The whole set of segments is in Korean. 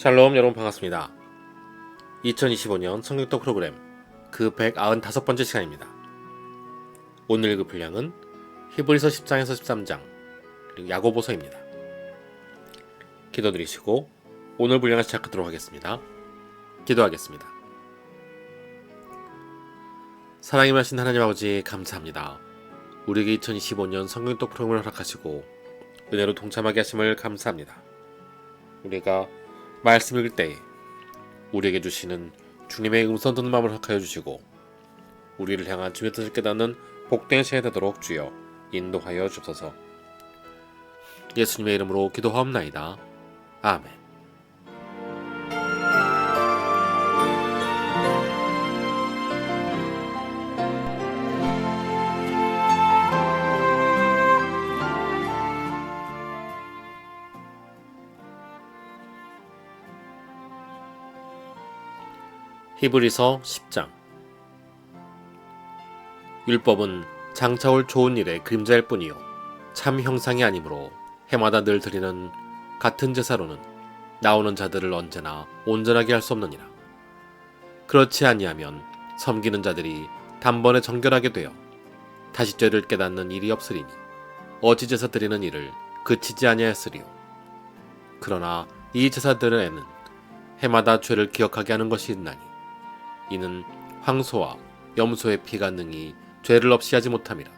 샬롬 여러분 반갑습니다. 2025년 성경독 프로그램 그 195번째 시간입니다. 오늘 읽을 분량은 히브리서 10장에서 13장 그리고 야고보서입니다. 기도드리시고 오늘 분량을 시작하도록 하겠습니다. 기도하겠습니다. 사랑이 많으신 하나님 아버지 감사합니다. 우리에게 2025년 성경독 프로그램을 허락하시고 은혜로 동참하게 하심을 감사합니다. 우리가 말씀 읽을 때에 우리에게 주시는 주님의 음성 듣는 마음을 허락하여 주시고 우리를 향한 주의 뜻을 깨닫는 복된 시간이 되도록 주여 인도하여 주옵소서. 예수님의 이름으로 기도하옵나이다. 아멘. 히브리서 10장. 율법은 장차올 좋은 일의 그림자일 뿐이요 참 형상이 아니므로 해마다 늘 드리는 같은 제사로는 나오는 자들을 언제나 온전하게 할 수 없느니라. 그렇지 아니하면 섬기는 자들이 단번에 정결하게 되어 다시 죄를 깨닫는 일이 없으리니 어찌 제사 드리는 일을 그치지 아니하였으리요. 그러나 이 제사들에는 해마다 죄를 기억하게 하는 것이 있나니 이는 황소와 염소의 피가 능히 죄를 없이 하지 못함이라.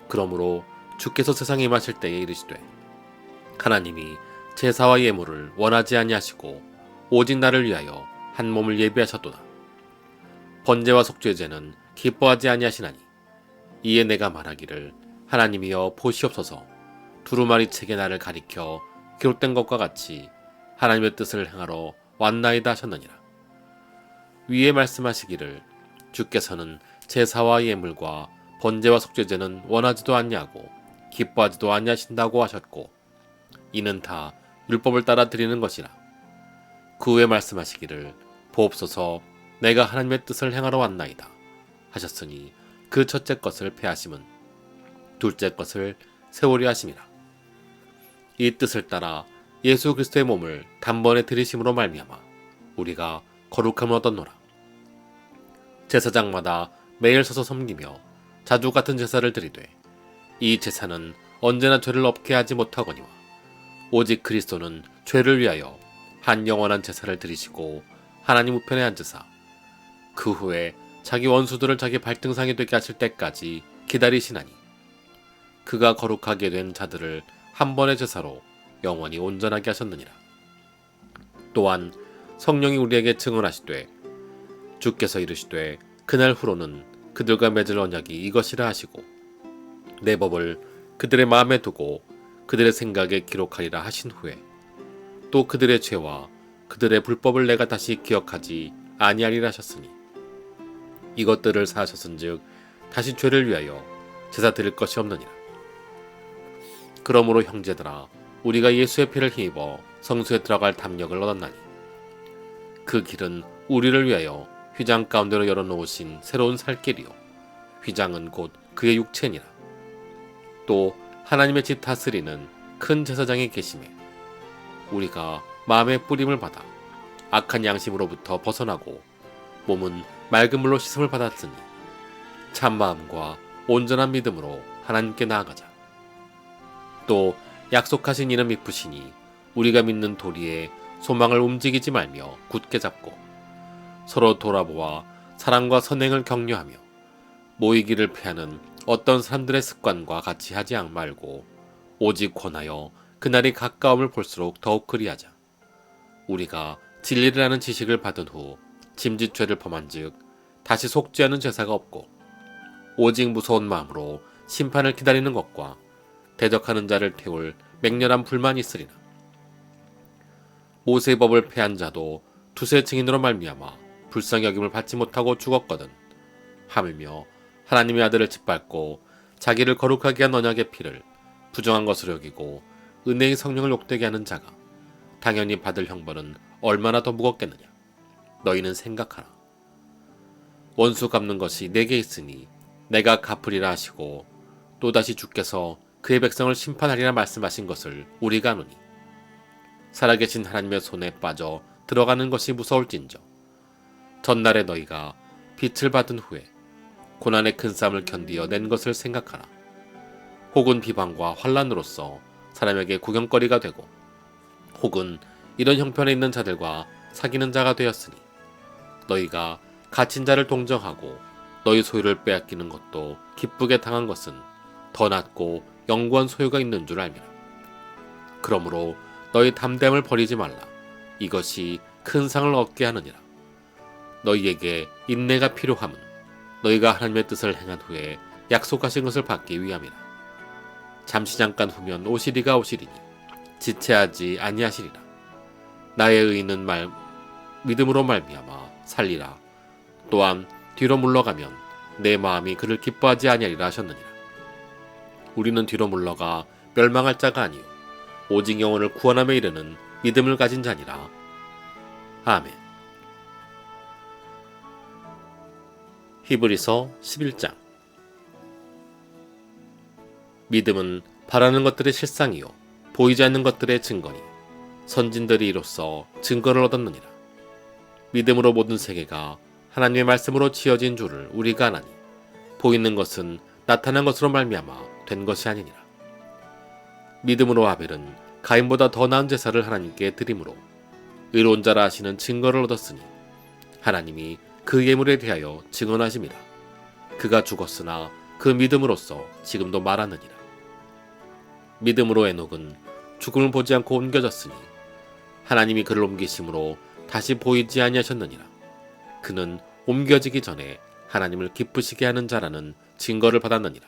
그러므로 주께서 세상에 임하실 때에 이르시되 하나님이 제사와 예물을 원하지 아니하시고 오직 나를 위하여 한 몸을 예비하셨도다. 번제와 속죄제는 기뻐하지 아니하시나니 이에 내가 말하기를 하나님이여 보시옵소서. 두루마리 책에 나를 가리켜 기록된 것과 같이 하나님의 뜻을 행하러 왔나이다 하셨느니라. 위에 말씀하시기를 주께서는 제사와 예물과 번제와 속죄제는 원하지도 않냐고 기뻐하지도 아니하신다고 하셨고 이는 다 율법을 따라 드리는 것이라. 그 후에 말씀하시기를 보옵소서 내가 하나님의 뜻을 행하러 왔나이다 하셨으니 그 첫째 것을 폐하심은 둘째 것을 세우려 하심이라. 이 뜻을 따라 예수 그리스도의 몸을 단번에 들이심으로 말미암아 우리가 거룩함을 얻었노라. 제사장마다 매일 서서 섬기며 자주 같은 제사를 드리되 이 제사는 언제나 죄를 없게 하지 못하거니와 오직 그리스도는 죄를 위하여 한 영원한 제사를 드리시고 하나님 우편에 앉으사 그 후에 자기 원수들을 자기 발등상이 되게 하실 때까지 기다리시나니 그가 거룩하게 된 자들을 한 번의 제사로 영원히 온전하게 하셨느니라. 또한 성령이 우리에게 증언하시되 주께서 이르시되 그날 후로는 그들과 맺을 언약이 이것이라 하시고 내 법을 그들의 마음에 두고 그들의 생각에 기록하리라 하신 후에 또 그들의 죄와 그들의 불법을 내가 다시 기억하지 아니하리라 하셨으니 이것들을 사하셨은즉 다시 죄를 위하여 제사 드릴 것이 없느니라. 그러므로 형제들아 우리가 예수의 피를 힘입어 성소에 들어갈 담력을 얻었나니 그 길은 우리를 위하여 휘장 가운데로 열어놓으신 새로운 살길이요 휘장은 곧 그의 육체니라. 또 하나님의 집 다스리는 큰 제사장이 계심에 우리가 마음의 뿌림을 받아 악한 양심으로부터 벗어나고 몸은 맑은 물로 씻음을 받았으니 참 마음과 온전한 믿음으로 하나님께 나아가자. 또 약속하신 이는 미쁘시니 우리가 믿는 도리에 소망을 움직이지 말며 굳게 잡고 서로 돌아보아 사랑과 선행을 격려하며 모이기를 피하는 어떤 사람들의 습관과 같이 하지 말고 오직 권하여 그날이 가까움을 볼수록 더욱 그리하자. 우리가 진리를 아는 지식을 받은 후 짐짓죄를 범한즉 다시 속죄하는 제사가 없고 오직 무서운 마음으로 심판을 기다리는 것과 대적하는 자를 태울 맹렬한 불만이 있으리나 모세의 법을 폐한 자도 두세 증인으로 말미암아 불쌍히 여김을 받지 못하고 죽었거든. 하물며 하나님의 아들을 짓밟고 자기를 거룩하게 한 언약의 피를 부정한 것으로 여기고 은혜의 성령을 욕되게 하는 자가 당연히 받을 형벌은 얼마나 더 무겁겠느냐. 너희는 생각하라. 원수 갚는 것이 내게 있으니 내가 갚으리라 하시고 또다시 주께서 그의 백성을 심판하리라 말씀하신 것을 우리가 아노니 살아계신 하나님의 손에 빠져 들어가는 것이 무서울진저 전날에 너희가 빛을 받은 후에 고난의 큰 쌈을 견디어 낸 것을 생각하라. 혹은 비방과 환란으로서 사람에게 구경거리가 되고 혹은 이런 형편에 있는 자들과 사귀는 자가 되었으니 너희가 갇힌 자를 동정하고 너희 소유를 빼앗기는 것도 기쁘게 당한 것은 더 낫고 영구한 소유가 있는 줄 알미라. 그러므로 너희 담대함을 버리지 말라. 이것이 큰 상을 얻게 하느니라. 너희에게 인내가 필요함은 너희가 하나님의 뜻을 행한 후에 약속하신 것을 받기 위함이라. 잠시 잠깐 후면 오시리가 오시리니 지체하지 아니하시리라. 나의 의인은 믿음으로 말미암아 살리라. 또한 뒤로 물러가면 내 마음이 그를 기뻐하지 아니하리라 하셨느니라. 우리는 뒤로 물러가 멸망할 자가 아니요 오직 영혼을 구원함에 이르는 믿음을 가진 자니라. 아멘. 히브리서 11장. 믿음은 바라는 것들의 실상이요 보이지 않는 것들의 증거니 선진들이 이로써 증거를 얻었느니라. 믿음으로 모든 세계가 하나님의 말씀으로 지어진 줄을 우리가 아나니 보이는 것은 나타난 것으로 말미암아 된 것이 아니니라. 믿음으로 아벨은 가인보다 더 나은 제사를 하나님께 드림으로 의로운 자라 하시는 증거를 얻었으니 하나님이 그 예물에 대하여 증언하심이라. 그가 죽었으나 그 믿음으로써 지금도 말하느니라. 믿음으로 에녹은 죽음을 보지 않고 옮겨졌으니 하나님이 그를 옮기심으로 다시 보이지 아니하셨느니라. 그는 옮겨지기 전에 하나님을 기쁘시게 하는 자라는 증거를 받았느니라.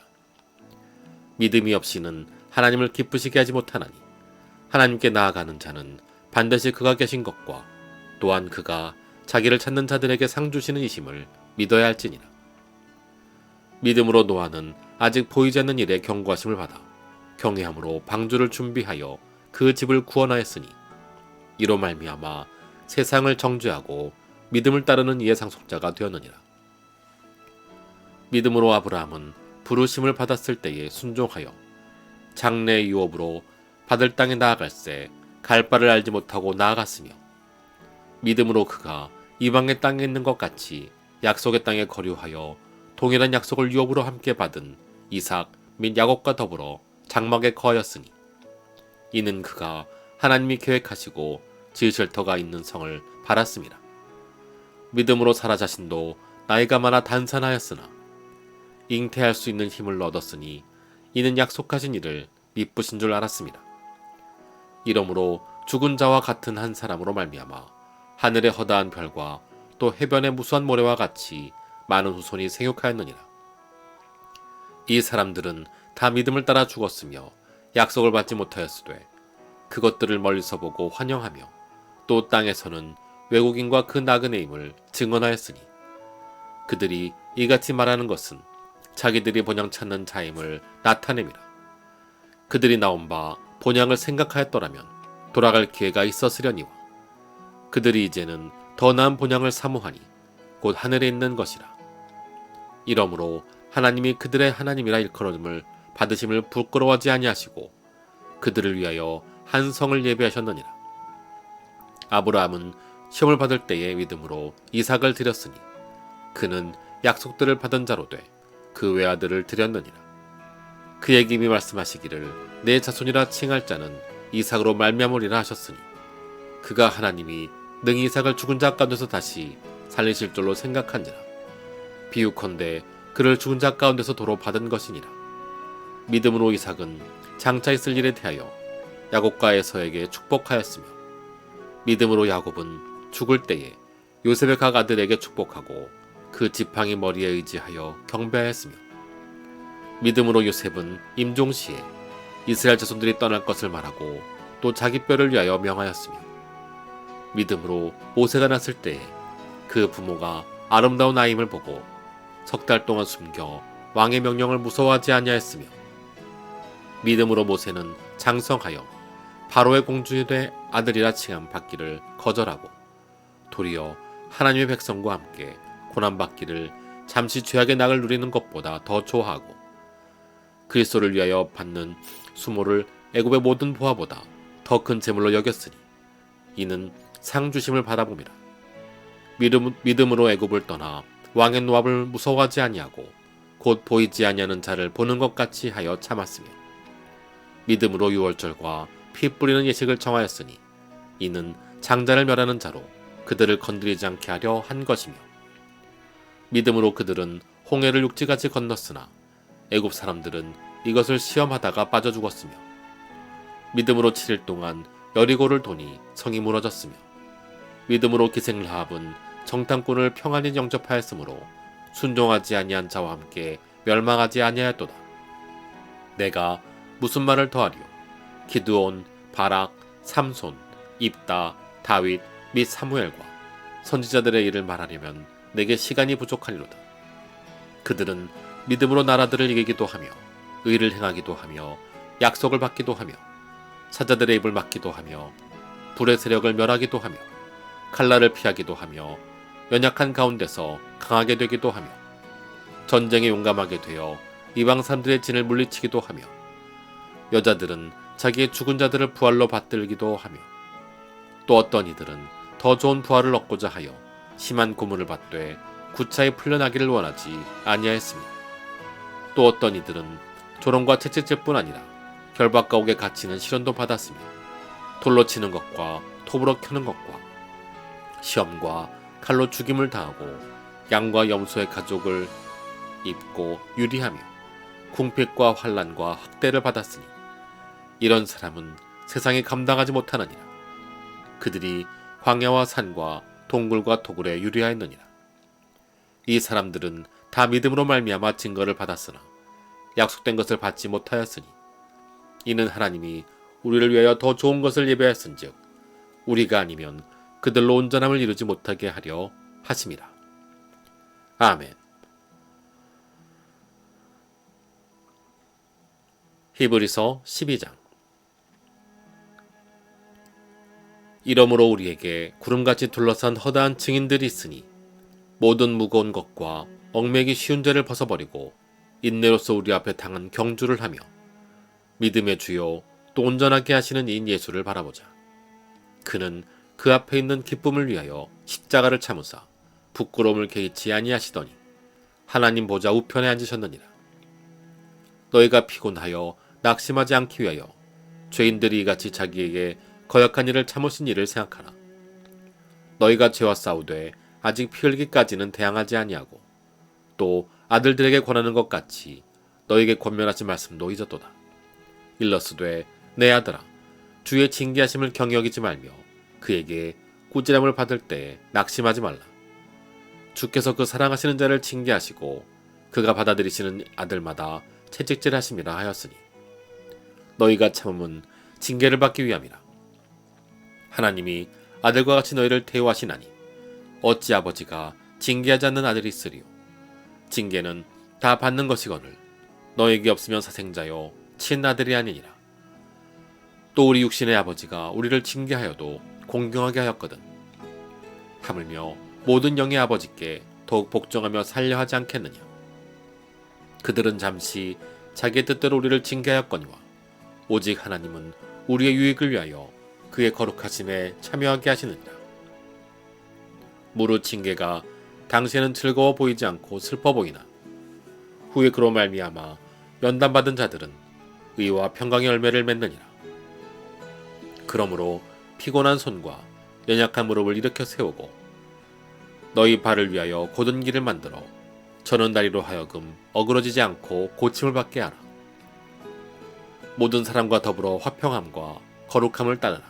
믿음이 없이는 하나님을 기쁘시게 하지 못하나니 하나님께 나아가는 자는 반드시 그가 계신 것과 또한 그가 자기를 찾는 자들에게 상 주시는 이심을 믿어야 할지니라. 믿음으로 노아는 아직 보이지 않는 일에 경고하심을 받아 경외함으로 방주를 준비하여 그 집을 구원하였으니 이로 말미암아 세상을 정죄하고 믿음을 따르는 이의 상속자가 되었느니라. 믿음으로 아브라함은 부르심을 받았을 때에 순종하여 장래의 유업으로 받을 땅에 나아갈새 갈 바를 알지 못하고 나아갔으며 믿음으로 그가 이방의 땅에 있는 것 같이 약속의 땅에 거류하여 동일한 약속을 유업으로 함께 받은 이삭 및 야곱과 더불어 장막에 거하였으니 이는 그가 하나님이 계획하시고 지으실 터가 있는 성을 바랐습니다. 믿음으로 사라 자신도 나이가 많아 단산하였으나 잉태할 수 있는 힘을 얻었으니 이는 약속하신 이를 미쁘신 줄 알았습니다. 이러므로 죽은 자와 같은 한 사람으로 말미암아 하늘의 허다한 별과 또 해변의 무수한 모래와 같이 많은 후손이 생육하였느니라. 이 사람들은 다 믿음을 따라 죽었으며 약속을 받지 못하였으되 그것들을 멀리서 보고 환영하며 또 땅에서는 외국인과 그 나그네임을 증언하였으니 그들이 이같이 말하는 것은 자기들이 본향 찾는 자임을 나타냅니다. 그들이 나온 바 본향을 생각하였더라면 돌아갈 기회가 있었으려니와 그들이 이제는 더 나은 본향을 사모하니 곧 하늘에 있는 것이라. 이러므로 하나님이 그들의 하나님이라 일컬음을 받으심을 부끄러워하지 아니하시고 그들을 위하여 한 성을 예비하셨느니라. 아브라함은 시험을 받을 때에 믿음으로 이삭을 드렸으니 그는 약속들을 받은 자로 돼 그 외아들을 드렸느니라. 그에게 이미 말씀하시기를 내 자손이라 칭할 자는 이삭으로 말미암으리라 하셨으니 그가 하나님이 능히 이삭을 죽은 자 가운데서 다시 살리실 줄로 생각한지라. 비유컨대 그를 죽은 자 가운데서 도로 받은 것이니라. 믿음으로 이삭은 장차 있을 일에 대하여 야곱과 에서에게 축복하였으며 믿음으로 야곱은 죽을 때에 요셉의 각 아들에게 축복하고 그 지팡이 머리에 의지하여 경배하였으며 믿음으로 요셉은 임종시에 이스라엘 자손들이 떠날 것을 말하고 또 자기 뼈를 위하여 명하였으며 믿음으로 모세가 났을 때에 그 부모가 아름다운 아임을 보고 석 달 동안 숨겨 왕의 명령을 무서워하지 아니하였으며 믿음으로 모세는 장성하여 바로의 공주의 아들이라 칭함 받기를 거절하고 도리어 하나님의 백성과 함께 고난받기를 잠시 죄악의 낙을 누리는 것보다 더 좋아하고 그리스도를 위하여 받는 수모를 애굽의 모든 보화보다 더 큰 재물로 여겼으니 이는 상주심을 받아봄이라. 믿음으로 애굽을 떠나 왕의 노합을 무서워하지 아니하고 곧 보이지 아니하는 자를 보는 것 같이 하여 참았으며 믿음으로 유월절과 피 뿌리는 예식을 정하였으니 이는 장자를 멸하는 자로 그들을 건드리지 않게 하려 한 것이며 믿음으로 그들은 홍해를 육지같이 건넜으나 애굽 사람들은 이것을 시험하다가 빠져 죽었으며 믿음으로 7일 동안 여리고를 도니 성이 무너졌으며 믿음으로 기생 라합은 정탐꾼을 평안히 영접하였으므로 순종하지 아니한 자와 함께 멸망하지 아니하였도다. 내가 무슨 말을 더하리요? 기드온, 바락, 삼손, 입다, 다윗 및 사무엘과 선지자들의 일을 말하려면 내게 시간이 부족하리로다. 그들은 믿음으로 나라들을 이기기도 하며 의를 행하기도 하며 약속을 받기도 하며 사자들의 입을 막기도 하며 불의 세력을 멸하기도 하며 칼날을 피하기도 하며 연약한 가운데서 강하게 되기도 하며 전쟁에 용감하게 되어 이방 사람들의 진을 물리치기도 하며 여자들은 자기의 죽은 자들을 부활로 받들기도 하며 또 어떤 이들은 더 좋은 부활을 얻고자 하여 심한 고문을 받되 구차히 풀려나기를 원하지 아니하였으며 또 어떤 이들은 조롱과 채찍질뿐 아니라 결박과 옥에 갇히는 시련도 받았으며 돌로 치는 것과 톱으로 켜는 것과 시험과 칼로 죽임을 당하고 양과 염소의 가죽을 입고 유리하며 궁핍과 환난과 학대를 받았으니 이런 사람은 세상에 감당하지 못하느니라. 그들이 광야와 산과 동굴과 토굴에 유리하였느니라. 이 사람들은 다 믿음으로 말미암아 증거를 받았으나 약속된 것을 받지 못하였으니 이는 하나님이 우리를 위하여 더 좋은 것을 예배하였은즉 우리가 아니면 그들로 온전함을 이루지 못하게 하려 하심이라. 아멘. 히브리서 12장. 이러므로 우리에게 구름같이 둘러싼 허다한 증인들이 있으니 모든 무거운 것과 얽매기 쉬운 죄를 벗어버리고 인내로서 우리 앞에 당한 경주를 하며 믿음의 주요 또 온전하게 하시는 이인 예수를 바라보자. 그는 그 앞에 있는 기쁨을 위하여 십자가를 참으사 부끄러움을 개의치 아니하시더니 하나님 보좌 우편에 앉으셨느니라. 너희가 피곤하여 낙심하지 않기 위하여 죄인들이 이같이 자기에게 거역한 일을 참으신 일을 생각하라. 너희가 죄와 싸우되 아직 피 흘기까지는 대항하지 아니하고 또 아들들에게 권하는 것 같이 너희에게 권면하신 말씀도 잊었도다. 일러스되 내 아들아 주의 징계하심을 경여기지 말며 그에게 꾸지람을 받을 때에 낙심하지 말라. 주께서 그 사랑하시는 자를 징계하시고 그가 받아들이시는 아들마다 채찍질하심이라 하였으니 너희가 참음은 징계를 받기 위함이라. 하나님이 아들과 같이 너희를 대우하시나니 어찌 아버지가 징계하지 않는 아들이 있으리요. 징계는 다 받는 것이거늘 너에게 없으면 사생자요 친아들이 아니니라. 또 우리 육신의 아버지가 우리를 징계하여도 공경하게 하였거든. 하물며 모든 영의 아버지께 더욱 복종하며 살려 하지 않겠느냐. 그들은 잠시 자기의 뜻대로 우리를 징계하였거니와 오직 하나님은 우리의 유익을 위하여 그의 거룩하심에 참여하게 하시느니라. 무릇 징계가 당시에는 즐거워 보이지 않고 슬퍼 보이나 후에 그로 말미암아 연단받은 자들은 의와 평강의 열매를 맺느니라. 그러므로 피곤한 손과 연약한 무릎을 일으켜 세우고 너희 발을 위하여 곧은 길을 만들어 저는 다리로 하여금 어그러지지 않고 고침을 받게 하라. 모든 사람과 더불어 화평함과 거룩함을 따르라.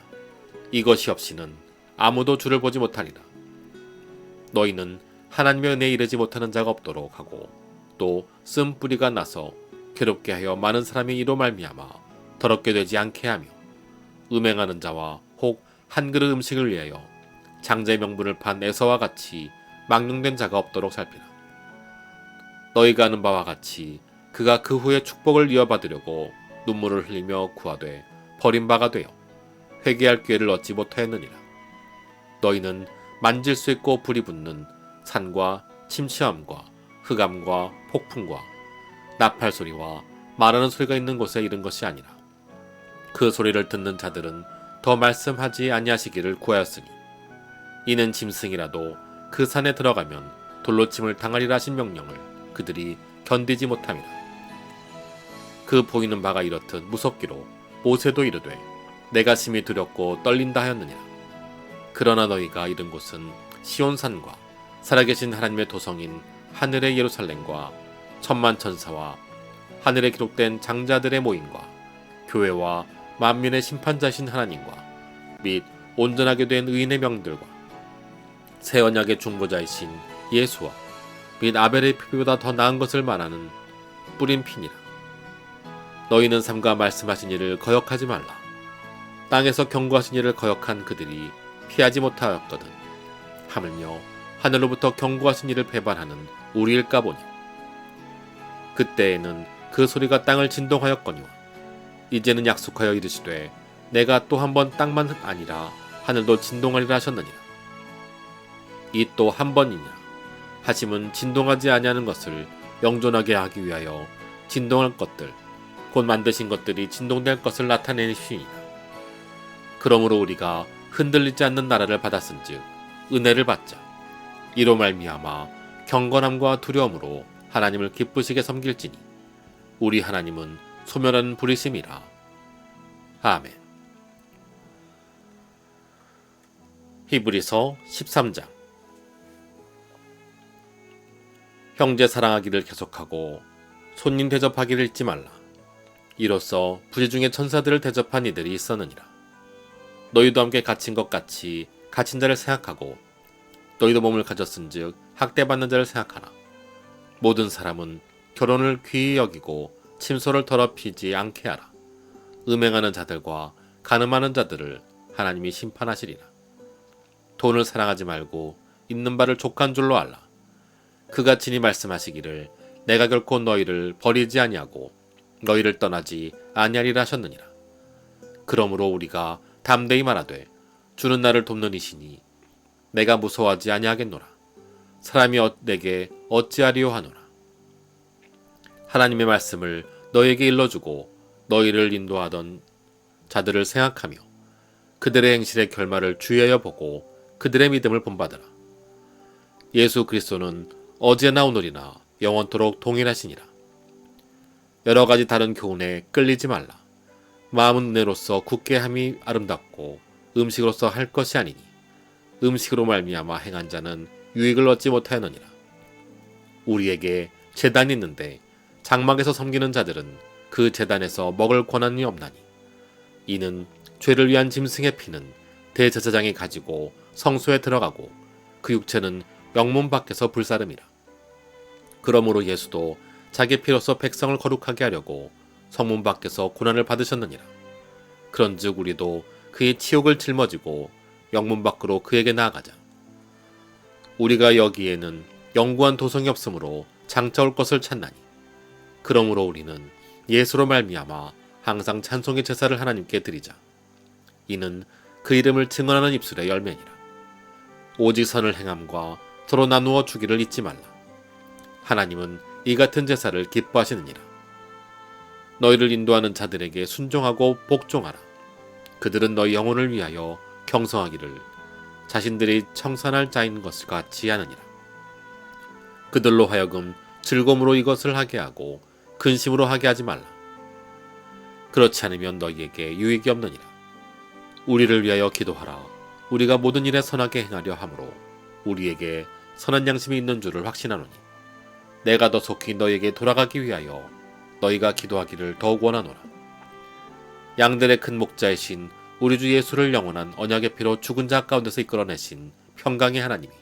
이것이 없이는 아무도 주를 보지 못하리라. 너희는 하나님의 은혜에 이르지 못하는 자가 없도록 하고 또 쓴뿌리가 나서 괴롭게 하여 많은 사람이 이로 말미암아 더럽게 되지 않게 하며 음행하는 자와 혹 한 그릇 음식을 위하여 장자의 명분을 판 에서와 같이 망령된 자가 없도록 살피라. 너희가 아는 바와 같이 그가 그 후에 축복을 이어받으려고 눈물을 흘리며 구하되 버린 바가 되어 회개할 기회를 얻지 못하였느니라. 너희는 만질 수 있고 불이 붙는 산과 침시함과 흑암과 폭풍과 나팔 소리와 말하는 소리가 있는 곳에 이른 것이 아니라 그 소리를 듣는 자들은 더 말씀하지 아니하시기를 구하였으니 이는 짐승이라도 그 산에 들어가면 돌로 침을 당하리라 하신 명령을 그들이 견디지 못함이라. 그 보이는 바가 이렇듯 무섭기로 모세도 이르되 내가 심히 두렵고 떨린다 하였느니라. 그러나 너희가 이른 곳은 시온산과 살아계신 하나님의 도성인 하늘의 예루살렘과 천만 천사와 하늘에 기록된 장자들의 모임과 교회와 만민의 심판자신 하나님과 및 온전하게 된 의인의 명들과 새 언약의 중보자이신 예수와 및 아벨의 피보다 더 나은 것을 말하는 뿌린 피니라. 너희는 삼가 말씀하신 일을 거역하지 말라. 땅에서 경고하신 일을 거역한 그들이 피하지 못하였거든. 하물며 하늘로부터 경고하신 일을 배반하는 우리일까 보니. 그때에는 그 소리가 땅을 진동하였거니와 이제는 약속하여 이르시되 내가 또 한 번 땅만 아니라 하늘도 진동하리라 하셨느니라. 이 또 한 번이냐 하심은 진동하지 아니하는 것을 영존하게 하기 위하여 진동할 것들 곧 만드신 것들이 진동될 것을 나타내시니라. 그러므로 우리가 흔들리지 않는 나라를 받았은즉 은혜를 받자. 이로 말미암아 경건함과 두려움으로 하나님을 기쁘시게 섬길지니 우리 하나님은 소멸하는 불이심이라. 아멘. 히브리서 13장. 형제 사랑하기를 계속하고 손님 대접하기를 잊지 말라. 이로써 부지 중에 천사들을 대접한 이들이 있었느니라. 너희도 함께 갇힌 것 같이 갇힌 자를 생각하고 너희도 몸을 가졌은즉 학대받는 자를 생각하라. 모든 사람은 결혼을 귀히 여기고 침소를 더럽히지 않게 하라. 음행하는 자들과 간음하는 자들을 하나님이 심판하시리라. 돈을 사랑하지 말고 있는 바를 족한 줄로 알라. 그가 친히 말씀하시기를 내가 결코 너희를 버리지 아니하고 너희를 떠나지 아니하리라 하셨느니라. 그러므로 우리가 담대히 말하되 주는 나를 돕는 이시니 내가 무서워하지 아니하겠노라. 사람이 내게 어찌하리요 하노라. 하나님의 말씀을 너에게 일러주고 너희를 인도하던 자들을 생각하며 그들의 행실의 결말을 주의하여 보고 그들의 믿음을 본받으라. 예수 그리스도는 어제나 오늘이나 영원토록 동일하시니라. 여러 가지 다른 교훈에 끌리지 말라. 마음은 은혜로서 굳게 함이 아름답고 음식으로서 할 것이 아니니 음식으로 말미암아 행한 자는 유익을 얻지 못하였느니라. 우리에게 제단이 있는데 장막에서 섬기는 자들은 그 제단에서 먹을 권한이 없나니 이는 죄를 위한 짐승의 피는 대제사장이 가지고 성소에 들어가고 그 육체는 영문 밖에서 불사름이라. 그러므로 예수도 자기 피로서 백성을 거룩하게 하려고 성문 밖에서 고난을 받으셨느니라. 그런즉 우리도 그의 치욕을 짊어지고 영문 밖으로 그에게 나아가자. 우리가 여기에는 영구한 도성이 없으므로 장차올 것을 찾나니 그러므로 우리는 예수로 말미암아 항상 찬송의 제사를 하나님께 드리자. 이는 그 이름을 증언하는 입술의 열매니라. 오직 선을 행함과 서로 나누어 주기를 잊지 말라. 하나님은 이 같은 제사를 기뻐하시느니라. 너희를 인도하는 자들에게 순종하고 복종하라. 그들은 너희 영혼을 위하여 경성하기를 자신들이 청산할 자인 것을 같이 하느니라. 그들로 하여금 즐거움으로 이것을 하게 하고 근심으로 하게 하지 말라. 그렇지 않으면 너희에게 유익이 없느니라. 우리를 위하여 기도하라. 우리가 모든 일에 선하게 행하려 하므로 우리에게 선한 양심이 있는 줄을 확신하노니 내가 더 속히 너희에게 돌아가기 위하여 너희가 기도하기를 더욱 원하노라. 양들의 큰 목자이신 우리 주 예수를 영원한 언약의 피로 죽은 자 가운데서 이끌어내신 평강의 하나님이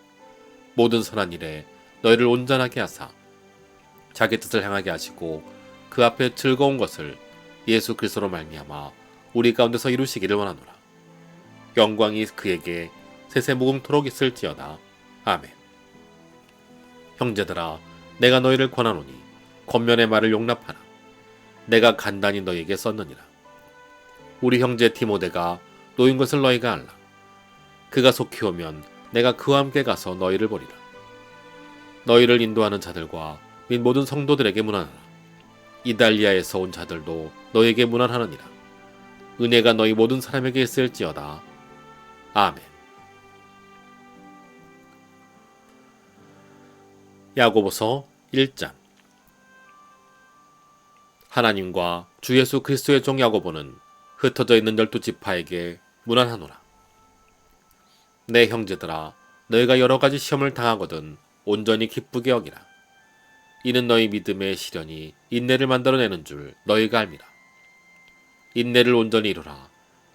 모든 선한 일에 너희를 온전하게 하사 자기 뜻을 행하게 하시고 그 앞에 즐거운 것을 예수 그리스도로 말미암아 우리 가운데서 이루시기를 원하노라. 영광이 그에게 세세 무궁토록 있을지어다. 아멘. 형제들아, 내가 너희를 권하노니 권면의 말을 용납하라. 내가 간단히 너희에게 썼느니라. 우리 형제 디모데가 놓인 것을 너희가 알라. 그가 속히 오면 내가 그와 함께 가서 너희를 보리라. 너희를 인도하는 자들과 및 모든 성도들에게 문안하라. 이달리아에서 온 자들도 너희에게 문안하느니라. 은혜가 너희 모든 사람에게 있을지어다. 아멘. 야고보서 1장. 하나님과 주 예수 그리스도의 종 야고보는 흩어져 있는 12지파에게 문안하노라. 내 형제들아, 너희가 여러 가지 시험을 당하거든 온전히 기쁘게 여기라. 이는 너희 믿음의 시련이 인내를 만들어내는 줄 너희가 알미라. 인내를 온전히 이루라.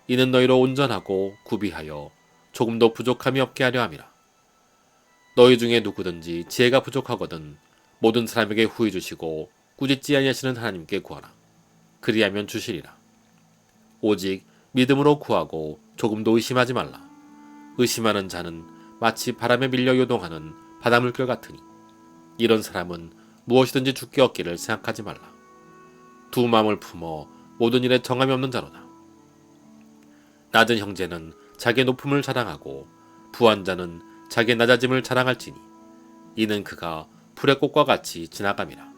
이는 너희로 온전하고 구비하여 조금도 부족함이 없게 하려 함이라. 너희 중에 누구든지 지혜가 부족하거든 모든 사람에게 후히 주시고 꾸짖지 아니하시는 하나님께 구하라. 그리하면 주시리라. 오직 믿음으로 구하고 조금도 의심하지 말라. 의심하는 자는 마치 바람에 밀려 요동하는 바닷물결 같으니 이런 사람은 무엇이든지 죽게 얻기를 생각하지 말라. 두 마음을 품어 모든 일에 정함이 없는 자로다. 낮은 형제는 자기의 높음을 자랑하고 부한 자는 자기의 낮아짐을 자랑할지니 이는 그가 풀의 꽃과 같이 지나감이라.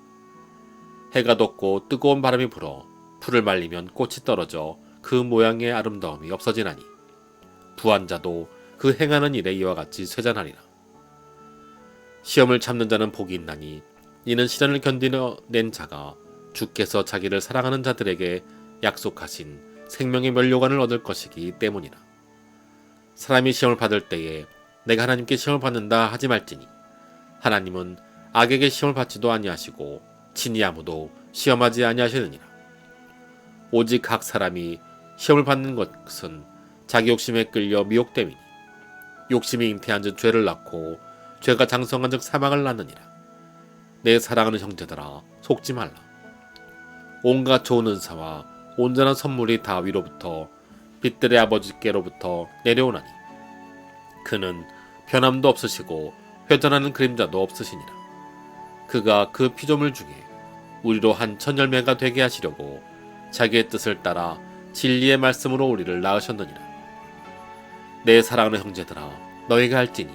해가 돋고 뜨거운 바람이 불어 풀을 말리면 꽃이 떨어져 그 모양의 아름다움이 없어지나니 부한 자도 그 행하는 일에 이와 같이 쇠잔하리라. 시험을 참는 자는 복이 있나니 이는 시련을 견디는 자가 주께서 자기를 사랑하는 자들에게 약속하신 생명의 면류관을 얻을 것이기 때문이라. 사람이 시험을 받을 때에 내가 하나님께 시험을 받는다 하지 말지니 하나님은 악에게 시험을 받지도 아니하시고 친히 아무도 시험하지 아니하시느니라. 오직 각 사람이 시험을 받는 것은 자기 욕심에 끌려 미혹됨이니 욕심이 잉태한즉 죄를 낳고 죄가 장성한즉 사망을 낳느니라. 내 사랑하는 형제들아, 속지 말라. 온갖 좋은 은사와 온전한 선물이 다 위로부터 빛들의 아버지께로부터 내려오나니 그는 변함도 없으시고 회전하는 그림자도 없으시니라. 그가 그 피조물 중에 우리로 한 천 열매가 되게 하시려고 자기의 뜻을 따라 진리의 말씀으로 우리를 낳으셨느니라. 내 사랑하는 형제들아, 너희가 알지니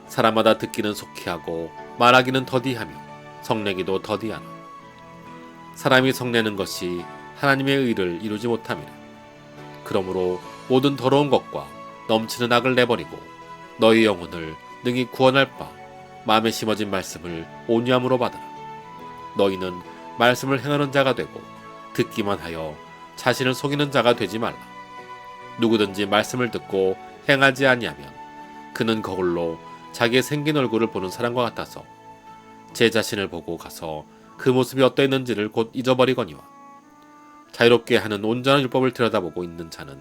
사람마다 듣기는 속히 하고 말하기는 더디하며 성내기도 더디하나 사람이 성내는 것이 하나님의 의를 이루지 못함이라. 그러므로 모든 더러운 것과 넘치는 악을 내버리고 너희 영혼을 능히 구원할 바 마음에 심어진 말씀을 온유함으로 받으라. 너희는 말씀을 행하는 자가 되고 듣기만 하여 자신을 속이는 자가 되지 말라. 누구든지 말씀을 듣고 행하지 아니하면 그는 거울로 자기의 생긴 얼굴을 보는 사람과 같아서 제 자신을 보고 가서 그 모습이 어떠했는지를 곧 잊어버리거니와 자유롭게 하는 온전한 율법을 들여다보고 있는 자는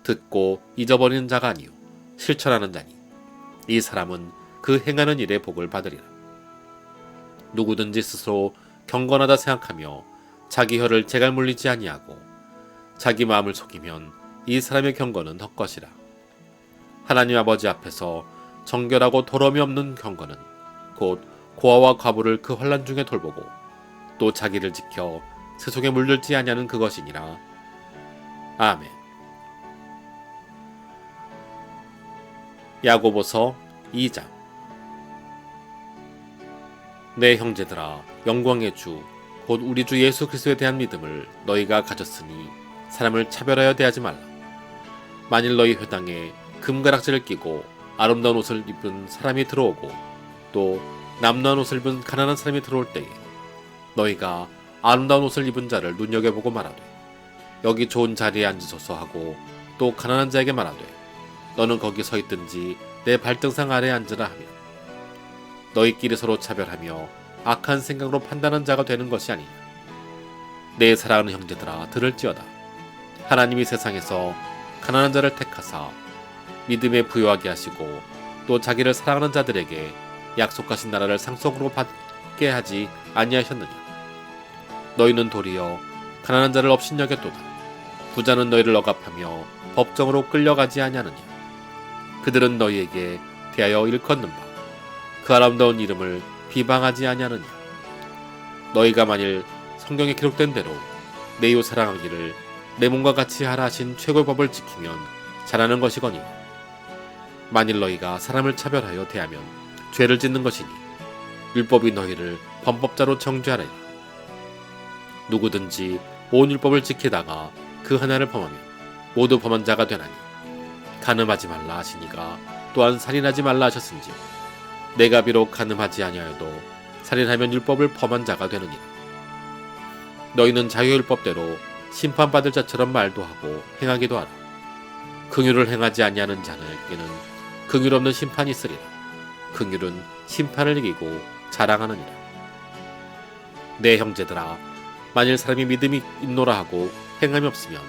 듣고 잊어버리는 자가 아니요 실천하는 자니 이 사람은 그 행하는 일의 복을 받으리라. 누구든지 스스로 경건하다 생각하며 자기 혀를 재갈 물리지 아니하고 자기 마음을 속이면 이 사람의 경건은 헛것이라. 하나님 아버지 앞에서 정결하고 더러움이 없는 경건은 곧 고아와 과부를 그 환난 중에 돌보고 또 자기를 지켜 세속에 물들지 아니하는 그것이니라. 아멘. 야고보서 2장. 내 형제들아, 영광의 주 곧 우리 주 예수 그리스도에 대한 믿음을 너희가 가졌으니 사람을 차별하여 대하지 말라. 만일 너희 회당에 금가락지를 끼고 아름다운 옷을 입은 사람이 들어오고 또 남루한 옷을 입은 가난한 사람이 들어올 때에 너희가 아름다운 옷을 입은 자를 눈여겨보고 말하되 여기 좋은 자리에 앉으소서 하고 또 가난한 자에게 말하되 너는 거기 서 있든지 내 발등상 아래에 앉으라 하며 너희끼리 서로 차별하며 악한 생각으로 판단한 자가 되는 것이 아니냐. 내 사랑하는 형제들아, 들을지어다. 하나님이 세상에서 가난한 자를 택하사 믿음에 부요하게 하시고 또 자기를 사랑하는 자들에게 약속하신 나라를 상속으로 받게 하지 아니하셨느냐. 너희는 도리어 가난한 자를 업신여겼도다. 부자는 너희를 억압하며 법정으로 끌려가지 아니하느냐. 그들은 너희에게 대하여 일컫는 바 그 아름다운 이름을 비방하지 아니하느냐. 너희가 만일 성경에 기록된 대로 내 이웃 사랑하기를 내 몸과 같이 하라 하신 최고의 법을 지키면 잘하는 것이거니와 만일 너희가 사람을 차별하여 대하면 죄를 짓는 것이니 율법이 너희를 범법자로 정죄하리라. 누구든지 온 율법을 지키다가 그 하나를 범하면 모두 범한 자가 되나니 간음하지 말라 하시니가 또한 살인하지 말라 하셨은지 내가 비록 간음하지 아니하여도 살인하면 율법을 범한 자가 되느니라. 너희는 자유율법대로 심판받을 자처럼 말도 하고 행하기도 하라. 긍휼을 행하지 아니하는 자에게는 긍휼 없는 심판이 있으리라. 긍휼은 심판을 이기고 자랑하느니라. 내 형제들아, 만일 사람이 믿음이 있노라 하고 행함이 없으면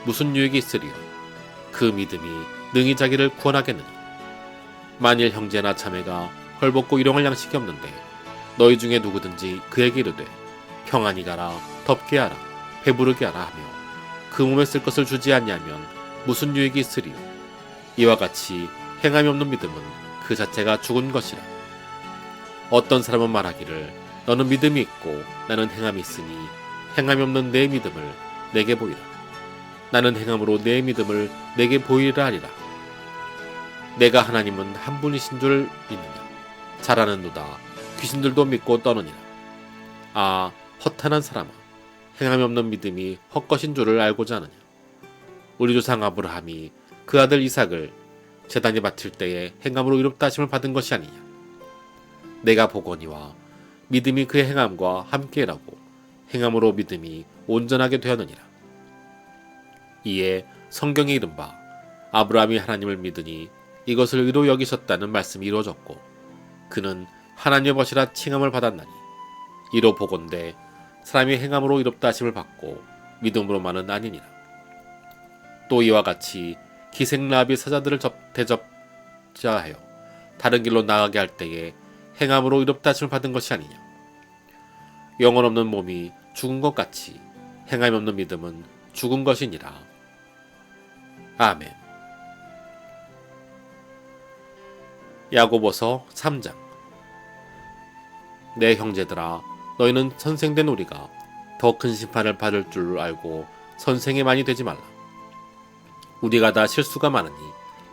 무슨 유익이 있으리요? 그 믿음이 능히 자기를 구원하겠느냐? 만일 형제나 자매가 헐벗고 일용할 양식이 없는데 너희 중에 누구든지 그에게 이르되 평안히 가라, 덥게 하라, 배부르게 하라 하며 그 몸에 쓸 것을 주지 않냐면 무슨 유익이 있으리요? 이와 같이 행함이 없는 믿음은 그 자체가 죽은 것이라. 어떤 사람은 말하기를 너는 믿음이 있고 나는 행함이 있으니 행함이 없는 내 믿음을 내게 보이라. 나는 행함으로 내 믿음을 내게 보이라 하리라. 내가 하나님은 한 분이신 줄 믿느냐? 잘하는도다. 귀신들도 믿고 떠느니라. 아, 허탄한 사람아, 행함이 없는 믿음이 헛것인 줄을 알고자 하느냐? 우리 조상 아브라함이 그 아들 이삭을 제단에 바칠 때에 행함으로 의롭다 하심을 받은 것이 아니냐? 내가 보거니와 믿음이 그의 행함과 함께라고 행함으로 믿음이 온전하게 되었느니라. 이에 성경에 이른 바 아브라함이 하나님을 믿으니 이것을 의로 여기셨다는 말씀이 이루어졌고 그는 하나님의 벗이라 칭함을 받았나니 이로 보건대 사람이 행함으로 의롭다 하심을 받고 믿음으로만은 아니니라. 또 이와 같이 기생라합이 사자들을 대접자하여 다른 길로 나가게 할 때에 행함으로 의롭다 하심을 받은 것이 아니냐. 영혼 없는 몸이 죽은 것 같이 행함이 없는 믿음은 죽은 것이니라. 아멘. 야고보서 3장. 내 형제들아, 너희는 선생된 우리가 더 큰 심판을 받을 줄 알고 선생이 많이 되지 말라. 우리가 다 실수가 많으니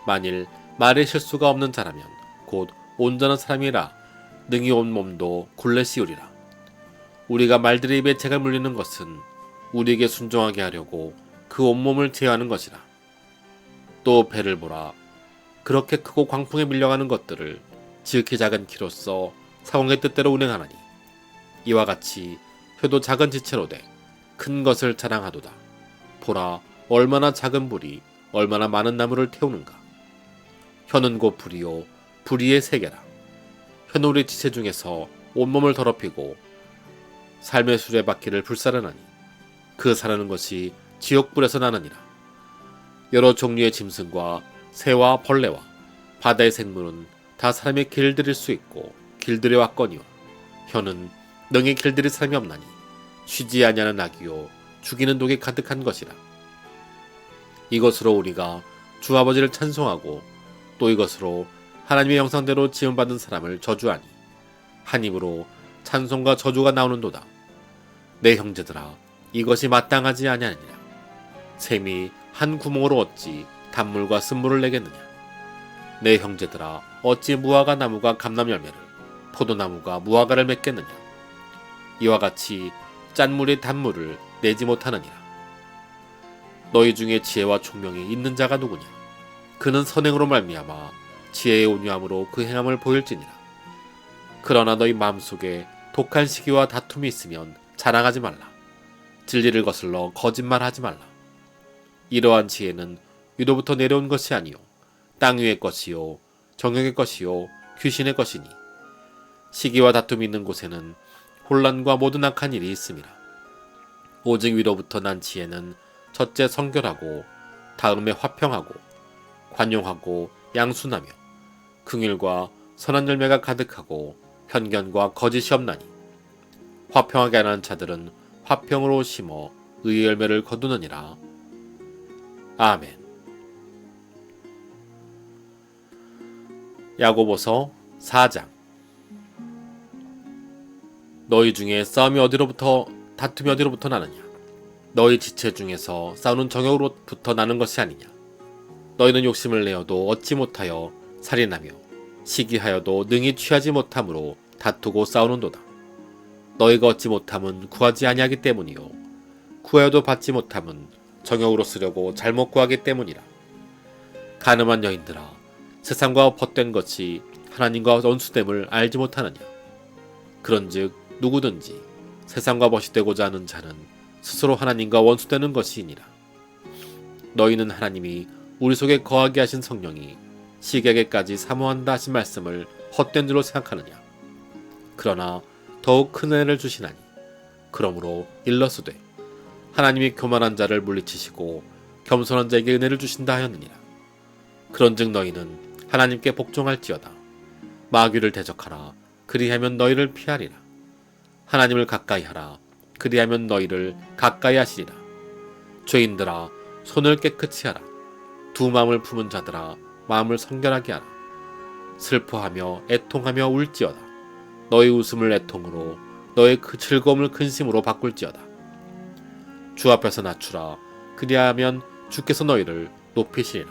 만일 말에 실수가 없는 자라면 곧 온전한 사람이라 능히 온 몸도 굴레 씌우리라. 우리가 말들의 입에 책을 물리는 것은 우리에게 순종하게 하려고 그 온몸을 제어하는 것이라. 또 배를 보라. 그렇게 크고 광풍에 밀려가는 것들을 지극히 작은 키로써 사공의 뜻대로 운행하나니 이와 같이 혀도 작은 지체로 돼 큰 것을 자랑하도다. 보라, 얼마나 작은 불이 얼마나 많은 나무를 태우는가. 혀는 곧 불이요 불의의 세계라. 혀는 우리 지체 중에서 온몸을 더럽히고 삶의 수레바퀴를 불사르나니 그 사르는 것이 지옥불에서 나느니라. 여러 종류의 짐승과 새와 벌레와 바다의 생물은 다 사람의 길들일 수 있고 길들여 왔거니와 혀는 능히 길들일 사람이 없나니 쉬지 아니하는 악이요 죽이는 독이 가득한 것이라. 이것으로 우리가 주 아버지를 찬송하고 또 이것으로 하나님의 형상대로 지음받은 사람을 저주하니 한 입으로 찬송과 저주가 나오는도다. 내 형제들아, 이것이 마땅하지 아니하니라. 샘이 한 구멍으로 어찌 단물과 쓴물을 내겠느냐. 내 형제들아, 어찌 무화과 나무가 감람 열매를 포도나무가 무화과를 맺겠느냐. 이와 같이 짠물이 단물을 내지 못하느니라. 너희 중에 지혜와 총명이 있는 자가 누구냐. 그는 선행으로 말미암아 지혜의 온유함으로 그 행함을 보일지니라. 그러나 너희 마음속에 독한 시기와 다툼이 있으면 자랑하지 말라. 진리를 거슬러 거짓말하지 말라. 이러한 지혜는 위로부터 내려온 것이 아니요 땅 위의 것이요 정욕의 것이요 귀신의 것이니 시기와 다툼이 있는 곳에는 혼란과 모든 악한 일이 있음이라. 오직 위로부터 난 지혜는 첫째 성결하고 다음에 화평하고 관용하고 양순하며 긍휼과 선한 열매가 가득하고 편견과 거짓이 없나니 화평하게 하는 자들은 화평으로 심어 의의 열매를 거두느니라. 아멘. 야고보서 4장. 너희 중에 싸움이 어디로부터 다툼이 어디로부터 나느냐. 너희 지체 중에서 싸우는 정욕으로부터 나는 것이 아니냐. 너희는 욕심을 내어도 얻지 못하여 살인하며 시기하여도 능히 취하지 못함으로 다투고 싸우는도다. 너희가 얻지 못함은 구하지 아니하기 때문이요 구하여도 받지 못함은 정욕으로 쓰려고 잘못 구하기 때문이라. 가늠한 여인들아, 세상과 헛된 것이 하나님과 원수됨을 알지 못하느냐. 그런즉 누구든지 세상과 벗이 되고자 하는 자는 스스로 하나님과 원수되는 것이니라. 너희는 하나님이 우리 속에 거하게 하신 성령이 시객에까지 사모한다 하신 말씀을 헛된 줄로 생각하느냐. 그러나 더욱 큰 은혜를 주시나니 그러므로 일러스되 하나님이 교만한 자를 물리치시고 겸손한 자에게 은혜를 주신다 하였느니라. 그런즉 너희는 하나님께 복종할지어다. 마귀를 대적하라. 그리하면 너희를 피하리라. 하나님을 가까이 하라. 그리하면 너희를 가까이 하시리라. 죄인들아, 손을 깨끗이 하라. 두 마음을 품은 자들아, 마음을 성결하게 하라. 슬퍼하며 애통하며 울지어다. 너희 웃음을 애통으로, 너희 그 즐거움을 근심으로 바꿀지어다. 주 앞에서 낮추라. 그리하면 주께서 너희를 높이시리라.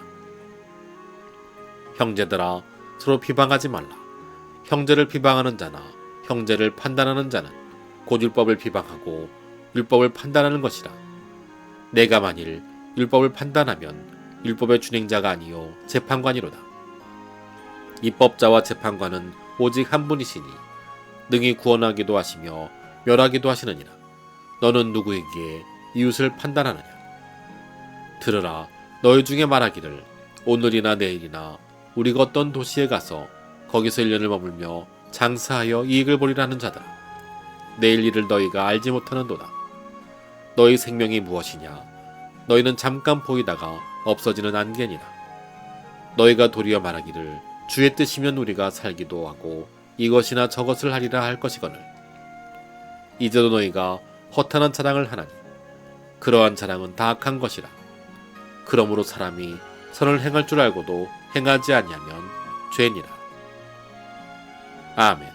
형제들아, 서로 비방하지 말라. 형제를 비방하는 자나 형제를 판단하는 자는 곧 율법을 비방하고 율법을 판단하는 것이라. 내가 만일 율법을 판단하면 율법의 준행자가 아니요 재판관이로다. 입법자와 재판관은 오직 한 분이시니 능히 구원하기도 하시며 멸하기도 하시느니라. 너는 누구이기에 이웃을 판단하느냐. 들으라. 너희 중에 말하기를 오늘이나 내일이나 우리가 어떤 도시에 가서 거기서 1년을 머물며 장사하여 이익을 보리라는 자들아. 내일 일을 너희가 알지 못하는도다. 너희 생명이 무엇이냐. 너희는 잠깐 보이다가 없어지는 안개니라. 너희가 도리어 말하기를 주의 뜻이면 우리가 살기도 하고 이것이나 저것을 하리라 할 것이거늘. 이제도 너희가 허탄한 자랑을 하나니 그러한 자랑은 다 악한 것이라. 그러므로 사람이 선을 행할 줄 알고도 행하지 아니하면 죄니라. 아멘.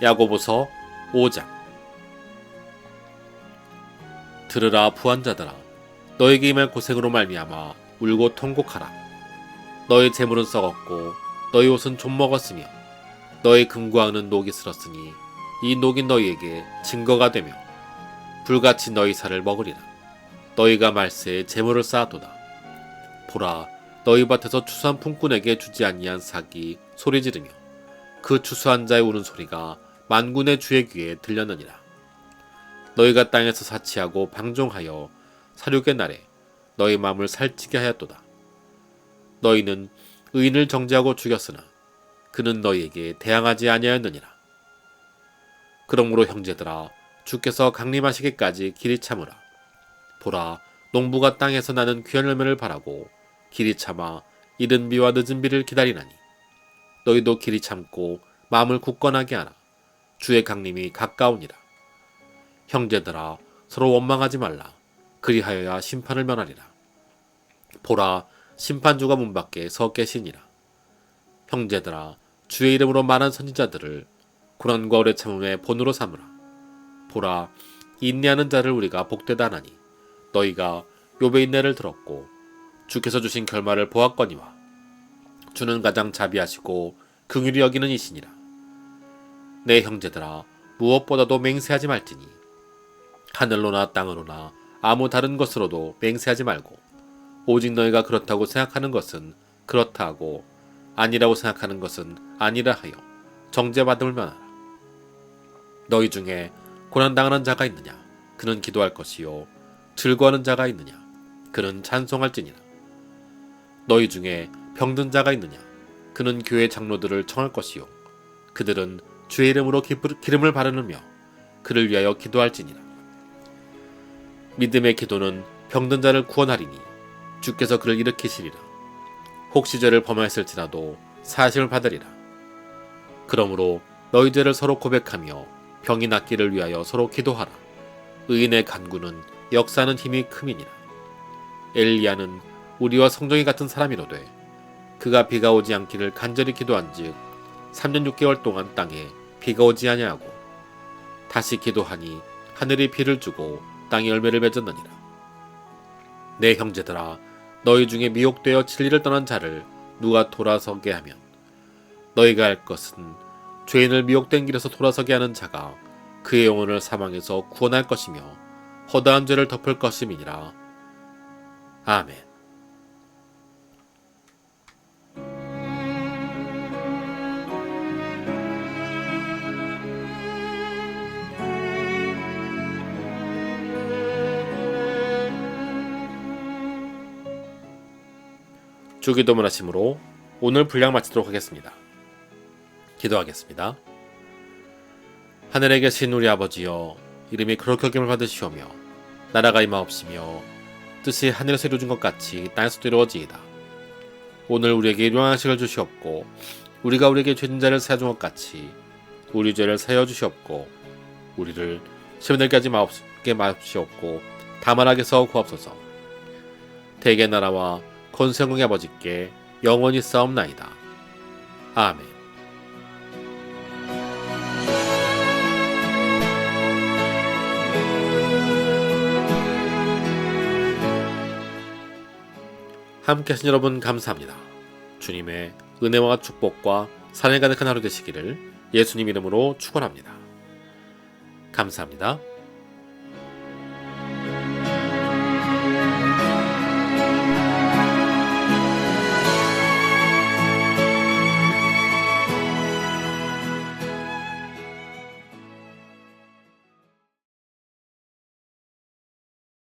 야고보서 5장. 들으라 부한자들아, 너에게 임할 고생으로 말미암아 울고 통곡하라. 너의 재물은 썩었고 너의 옷은 좀 먹었으며 너의 금과 은은 녹이 슬었으니 이 녹이 너희에게 증거가 되며 불같이 너희 살을 먹으리라. 너희가 말세에 재물을 쌓아도다. 보라, 너희 밭에서 추수한 품꾼에게 주지 아니한 삭이 소리 지르며 그 추수한 자의 우는 소리가 만군의 주의 귀에 들렸느니라. 너희가 땅에서 사치하고 방종하여 사륙의 날에 너희 마음을 살찌게 하였도다. 너희는 의인을 정죄하고 죽였으나 그는 너희에게 대항하지 아니하였느니라. 그러므로 형제들아, 주께서 강림하시기까지 길이 참으라. 보라, 농부가 땅에서 나는 귀한 열매를 바라고 길이 참아 이른 비와 늦은 비를 기다리나니 너희도 길이 참고 마음을 굳건하게 하라. 주의 강림이 가까우니라. 형제들아, 서로 원망하지 말라. 그리하여야 심판을 면하리라. 보라, 심판주가 문 밖에 서 계시니라. 형제들아, 주의 이름으로 말한 선지자들을 고난과 오래 참음의 본으로 삼으라. 보라, 인내하는 자를 우리가 복되다 하나니 너희가 욥의 인내를 들었고 주께서 주신 결말을 보았거니와 주는 가장 자비하시고 긍휼히 여기는 이시니라. 내 형제들아, 무엇보다도 맹세하지 말지니 하늘로나 땅으로나 아무 다른 것으로도 맹세하지 말고 오직 너희가 그렇다고 생각하는 것은 그렇다 하고 아니라고 생각하는 것은 아니라 하여 정죄받음을 면하라. 너희 중에 고난당하는 자가 있느냐. 그는 기도할 것이요 즐거워하는 자가 있느냐. 그는 찬송할지니라. 너희 중에 병든 자가 있느냐. 그는 교회 장로들을 청할 것이요 그들은 주의 이름으로 기름을 바르느며 그를 위하여 기도할지니라. 믿음의 기도는 병든 자를 구원하리니 주께서 그를 일으키시리라. 혹시 죄를 범하였을지라도 사하심을 받으리라. 그러므로 너희 죄를 서로 고백하며 병이 낫기를 위하여 서로 기도하라. 의인의 간구는 역사하는 힘이 큼이니라. 엘리야는 우리와 성정이 같은 사람이로되 그가 비가 오지 않기를 간절히 기도한즉 3년 6개월 동안 땅에 비가 오지 아니하고 다시 기도하니 하늘이 비를 주고 땅이 열매를 맺었느니라. 내 형제들아, 너희 중에 미혹되어 진리를 떠난 자를 누가 돌아서게 하면 너희가 할 것은 죄인을 미혹된 길에서 돌아서게 하는 자가 그의 영혼을 사망에서 구원할 것이며 허다한 죄를 덮을 것임이니라. 아멘. 주기도문 하심으로 오늘 분량 마치도록 하겠습니다. 기도하겠습니다. 하늘에 계신 우리 아버지여, 이름이 그렇게 여김을 받으시오며 나라가 임하옵시며 뜻이 하늘에서 이루어진 것 같이 땅에서도 이루어지이다. 오늘 우리에게 일용할 양식을 주시옵고 우리가 우리에게 죄진 자를 사하여 준 것 같이 우리 죄를 사하여 주시옵고 우리를 시험에 들게 하지 마옵시옵고 다만 악에서 구하옵소서. 대개 나라와 권세의 아버지께 영원히 싸움나이다. 아멘. 함께 하신 여러분 감사합니다. 주님의 은혜와 축복과 사랑이 가득한 하루 되시기를 예수님 이름으로 축원합니다. 감사합니다.